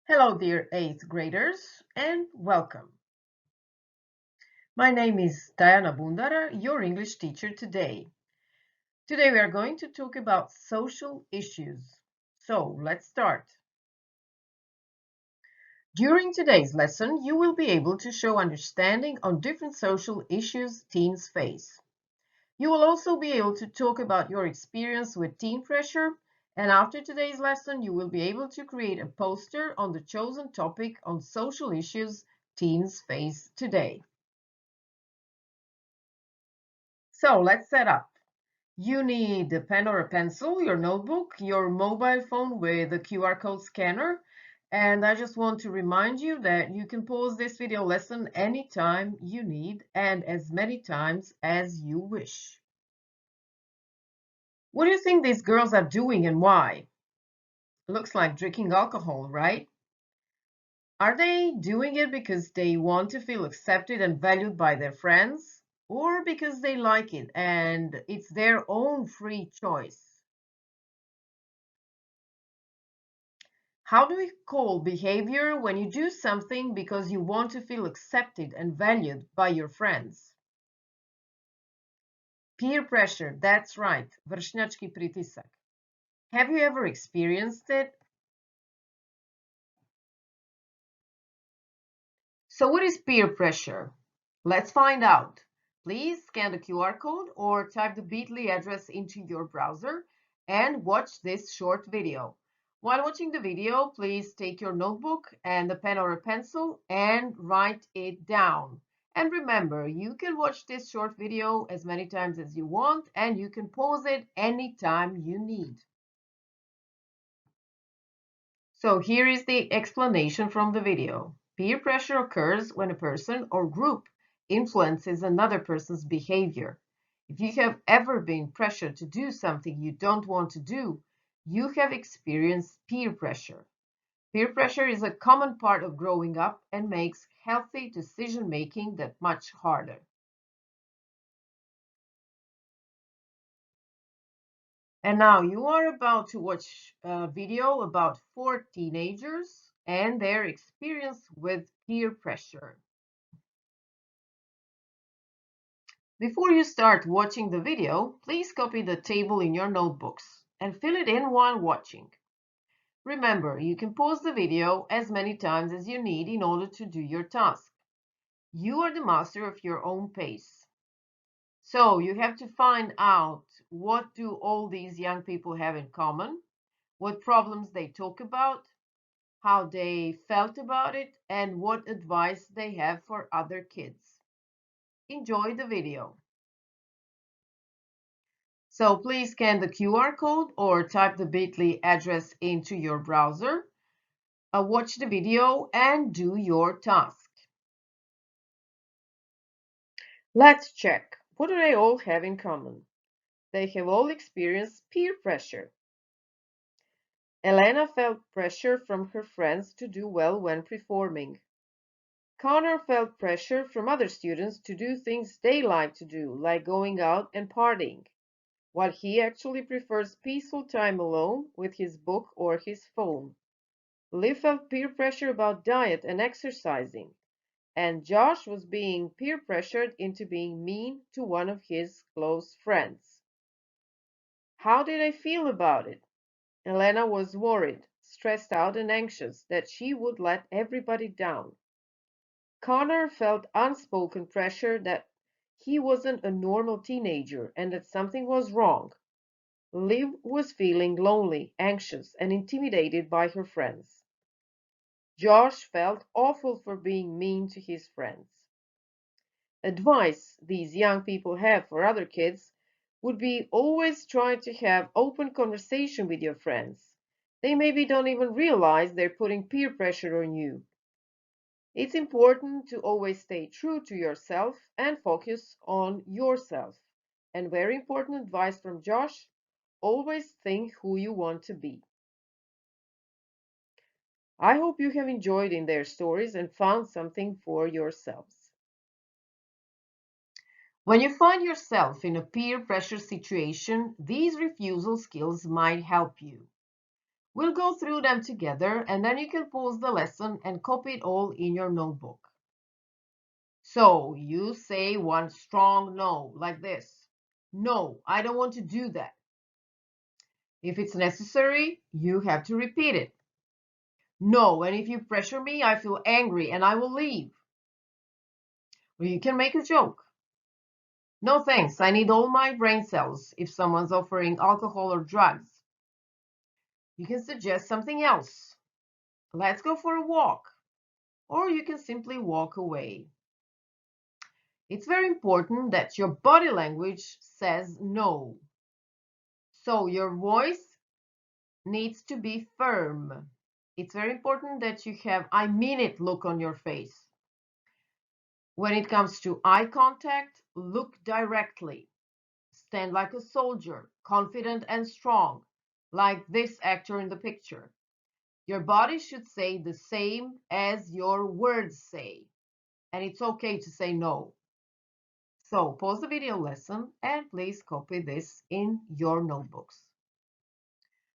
Hello, dear 8th graders, and welcome. My name is Tajana Bundara, your English teacher today. Today we are going to talk about social issues. So let's start. During today's lesson, you will be able to show understanding on different social issues teens face. You will also be able to talk about your experience with teen pressure, and after today's lesson, you will be able to create a poster on the chosen topic on social issues teens face today. So let's set up. You need a pen or a pencil, your notebook, your mobile phone with a QR code scanner. And I just want to remind you that you can pause this video lesson anytime you need and as many times as you wish. What do you think these girls are doing and why? Looks like drinking alcohol, right? Are they doing it because they want to feel accepted and valued by their friends? Or because they like it and it's their own free choice? How do we call behavior when you do something because you want to feel accepted and valued by your friends? Peer pressure, that's right, vršnjački pritisak. Have you ever experienced it? So what is peer pressure? Let's find out. Please scan the QR code or type the bit.ly address into your browser and watch this short video. While watching the video, please take your notebook and a pen or a pencil and write it down. And remember, you can watch this short video as many times as you want and you can pause it anytime you need. So here is the explanation from the video. Peer pressure occurs when a person or group influences another person's behavior. If you have ever been pressured to do something you don't want to do, you have experienced peer pressure. Peer pressure is a common part of growing up and makes healthy decision making that much harder. And now you are about to watch a video about 4 teenagers and their experience with peer pressure. Before you start watching the video, please copy the table in your notebooks and fill it in while watching. Remember, you can pause the video as many times as you need in order to do your task. You are the master of your own pace. So you have to find out what do all these young people have in common, what problems they talk about, how they felt about it, and what advice they have for other kids. Enjoy the video. So please scan the QR code or type the bit.ly address into your browser. Watch the video and do your task. Let's check. What do they all have in common? They have all experienced peer pressure. Elena felt pressure from her friends to do well when performing. Connor felt pressure from other students to do things they like to do, like going out and partying, while he actually prefers peaceful time alone with his book or his phone. Liv felt peer pressure about diet and exercising, and Josh was being peer pressured into being mean to one of his close friends. How did I feel about it? Elena was worried, stressed out, and anxious that she would let everybody down. Connor felt unspoken pressure that he wasn't a normal teenager and that something was wrong. Liv was feeling lonely, anxious, and intimidated by her friends. Josh felt awful for being mean to his friends. Advice these young people have for other kids would be always try to have open conversation with your friends. They maybe don't even realize they're putting peer pressure on you. It's important to always stay true to yourself and focus on yourself. And very important advice from Josh, always think who you want to be. I hope you have enjoyed in their stories and found something for yourselves. When you find yourself in a peer pressure situation, these refusal skills might help you. We'll go through them together, and then you can pause the lesson and copy it all in your notebook. So you say one strong no, like this. No, I don't want to do that. If it's necessary, you have to repeat it. No, and if you pressure me, I feel angry and I will leave. Or you can make a joke. No thanks, I need all my brain cells if someone's offering alcohol or drugs. You can suggest something else. Let's go for a walk. Or you can simply walk away. It's very important that your body language says no. So your voice needs to be firm. It's very important that you have I mean it look on your face. When it comes to eye contact, look directly. Stand like a soldier, confident and strong, like this actor in the picture. Your body should say the same as your words say, and it's okay to say no. So pause the video lesson and please copy this in your notebooks.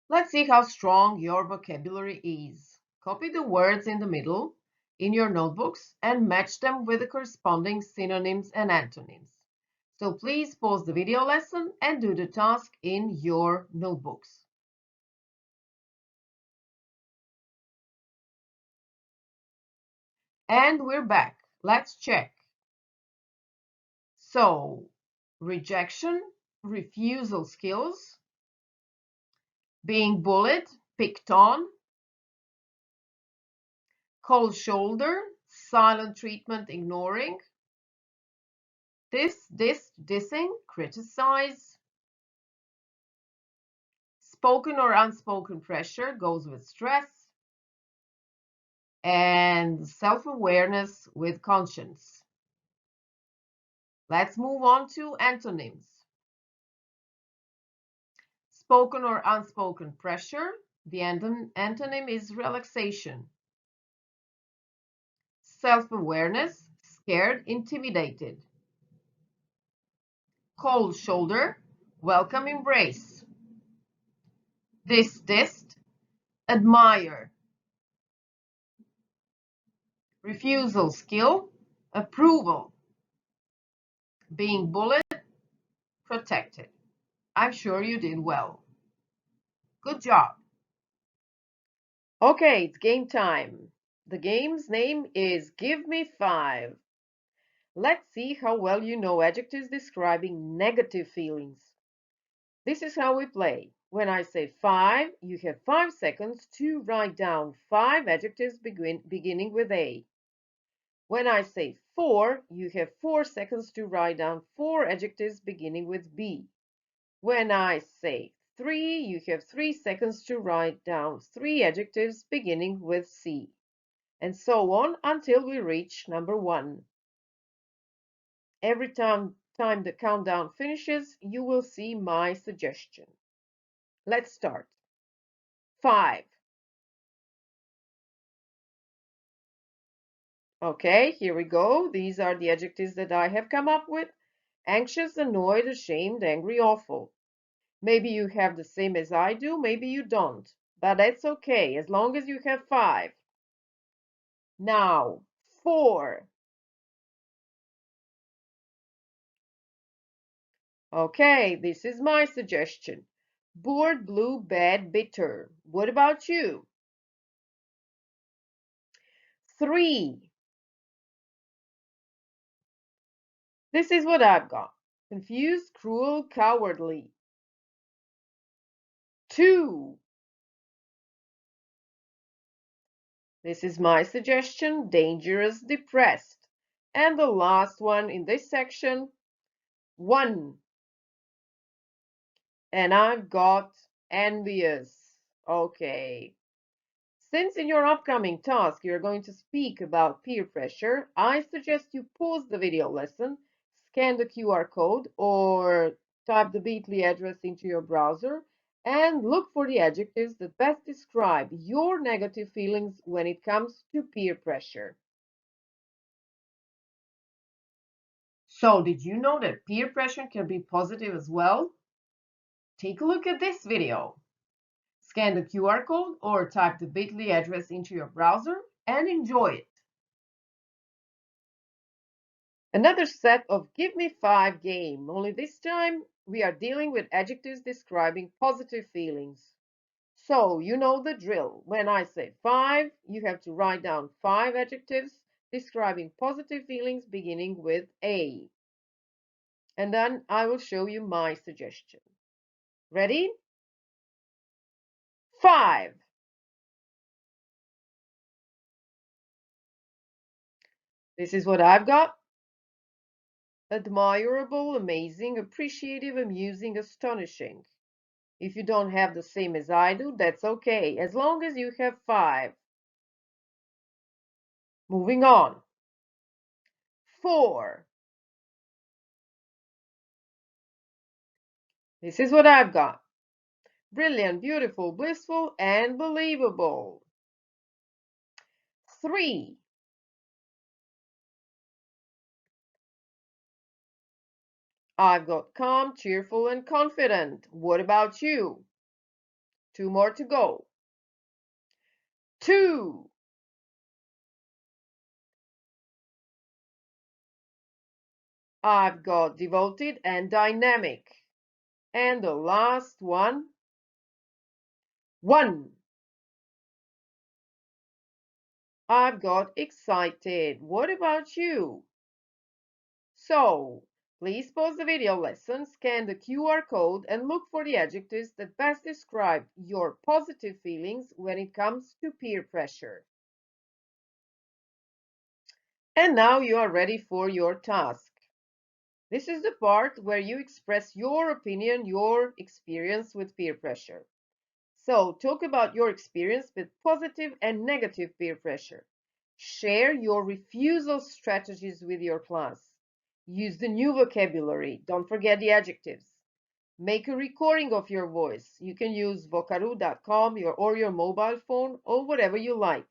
Let's see how strong your vocabulary is. Copy the words in the middle in your notebooks and match them with the corresponding synonyms and antonyms. So please pause the video lesson and do the task in your notebooks. And we're back. Let's check. So, rejection, refusal skills, being bullied, picked on, cold shoulder, silent treatment, ignoring, dissing, criticize, spoken or unspoken pressure goes with stress, and self-awareness with conscience. Let's move on to antonyms. Spoken or unspoken pressure, the antonym is relaxation. Self-awareness, scared, intimidated. Cold shoulder, welcome embrace. Dissed, admire. Refusal skill, approval. Being bullied, protected. I'm sure you did well. Good job. Okay, it's game time. The game's name is Give Me 5. Let's see how well you know adjectives describing negative feelings. This is how we play. When I say 5, you have 5 seconds to write down 5 adjectives beginning with A. When I say 4, you have 4 seconds to write down 4 adjectives beginning with B. When I say 3, you have 3 seconds to write down 3 adjectives beginning with C. And so on until we reach number 1. Every time the countdown finishes, you will see my suggestion. Let's start. 5. Okay, here we go. These are the adjectives that I have come up with. Anxious, annoyed, ashamed, angry, awful. Maybe you have the same as I do, maybe you don't. But that's okay, as long as you have 5. Now, 4. Okay, this is my suggestion. Bored, blue, bad, bitter. What about you? 3. This is what I've got. Confused, cruel, cowardly. 2. This is my suggestion, dangerous, depressed. And the last one in this section, 1. And I've got envious. Okay. Since in your upcoming task you're going to speak about peer pressure, I suggest you pause the video lesson, scan the QR code, or type the bit.ly address into your browser, and look for the adjectives that best describe your negative feelings when it comes to peer pressure. So, did you know that peer pressure can be positive as well? Take a look at this video. Scan the QR code or type the bit.ly address into your browser and enjoy it. Another set of Give Me 5 game, only this time we are dealing with adjectives describing positive feelings. So, you know the drill. When I say 5, you have to write down 5 adjectives describing positive feelings beginning with A. And then I will show you my suggestion. Ready? 5. This is what I've got. Admirable, amazing, appreciative, amusing, astonishing. If you don't have the same as I do, that's okay, as long as you have 5. Moving on. 4. This is what I've got. Brilliant, beautiful, blissful, and believable. 3. I've got calm, cheerful, and confident. What about you? 2 more to go. 2. I've got devoted and dynamic. And the last one, 1. I've got excited. What about you? So, please pause the video lesson, scan the QR code, and look for the adjectives that best describe your positive feelings when it comes to peer pressure. And now you are ready for your task. This is the part where you express your opinion, your experience with peer pressure. So, talk about your experience with positive and negative peer pressure. Share your refusal strategies with your class. Use the new vocabulary. Don't forget the adjectives. Make a recording of your voice. You can use vocaroo.com or your mobile phone or whatever you like.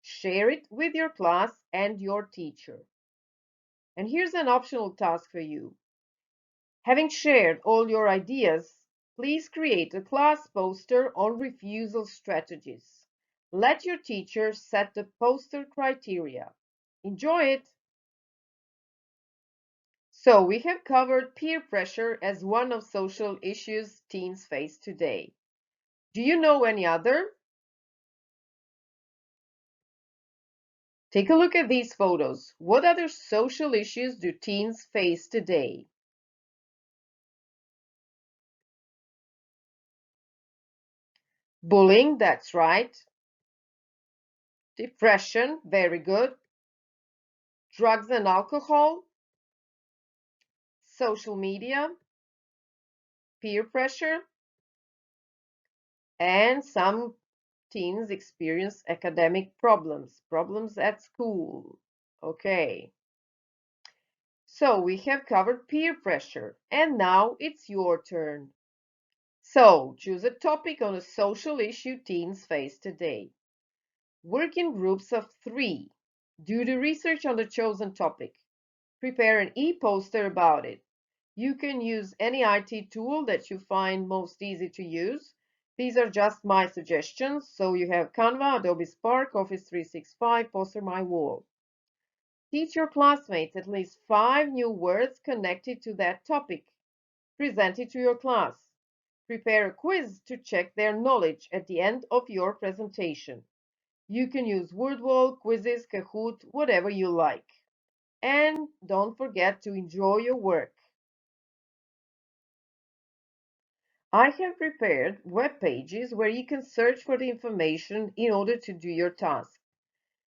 Share it with your class and your teacher. And here's an optional task for you. Having shared all your ideas, please create a class poster on refusal strategies. Let your teacher set the poster criteria. Enjoy it! So we have covered peer pressure as one of social issues teens face today. Do you know any other? Take a look at these photos. What other social issues do teens face today? Bullying, that's right. Depression, very good. Drugs and alcohol, social media, peer pressure, and some teens experience academic problems at school. Okay, so we have covered peer pressure, and now it's your turn. So choose a topic on a social issue teens face today. Work in groups of 3. Do the research on the chosen topic. Prepare an e-poster about it. You can use any IT tool that you find most easy to use. These are just my suggestions. So you have Canva, Adobe Spark, Office 365, Poster My Wall. Teach your classmates at least 5 new words connected to that topic. Present it to your class. Prepare a quiz to check their knowledge at the end of your presentation. You can use Wordwall, quizzes, Kahoot, whatever you like. And don't forget to enjoy your work. I have prepared web pages where you can search for the information in order to do your task.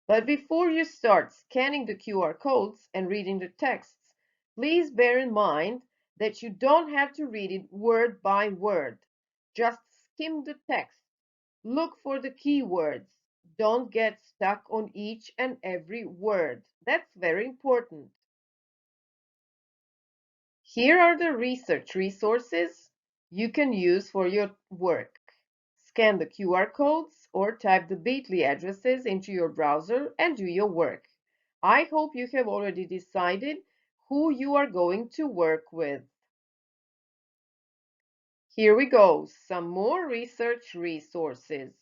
But before you start scanning the QR codes and reading the texts, please bear in mind that you don't have to read it word by word. Just skim the text. Look for the keywords. Don't get stuck on each and every word. That's very important. Here are the research resources you can use for your work. Scan the QR codes or type the bit.ly addresses into your browser and do your work. I hope you have already decided who you are going to work with. Here we go, some more research resources.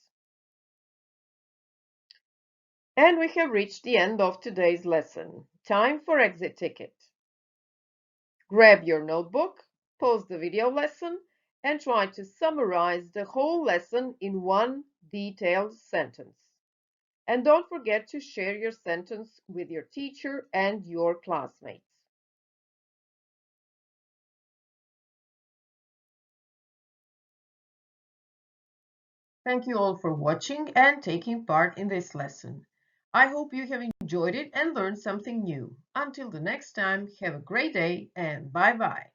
And we have reached the end of today's lesson. Time for exit ticket. Grab your notebook, pause the video lesson, and try to summarize the whole lesson in one detailed sentence. And don't forget to share your sentence with your teacher and your classmates. Thank you all for watching and taking part in this lesson. I hope you have enjoyed it and learned something new. Until the next time, have a great day and bye-bye.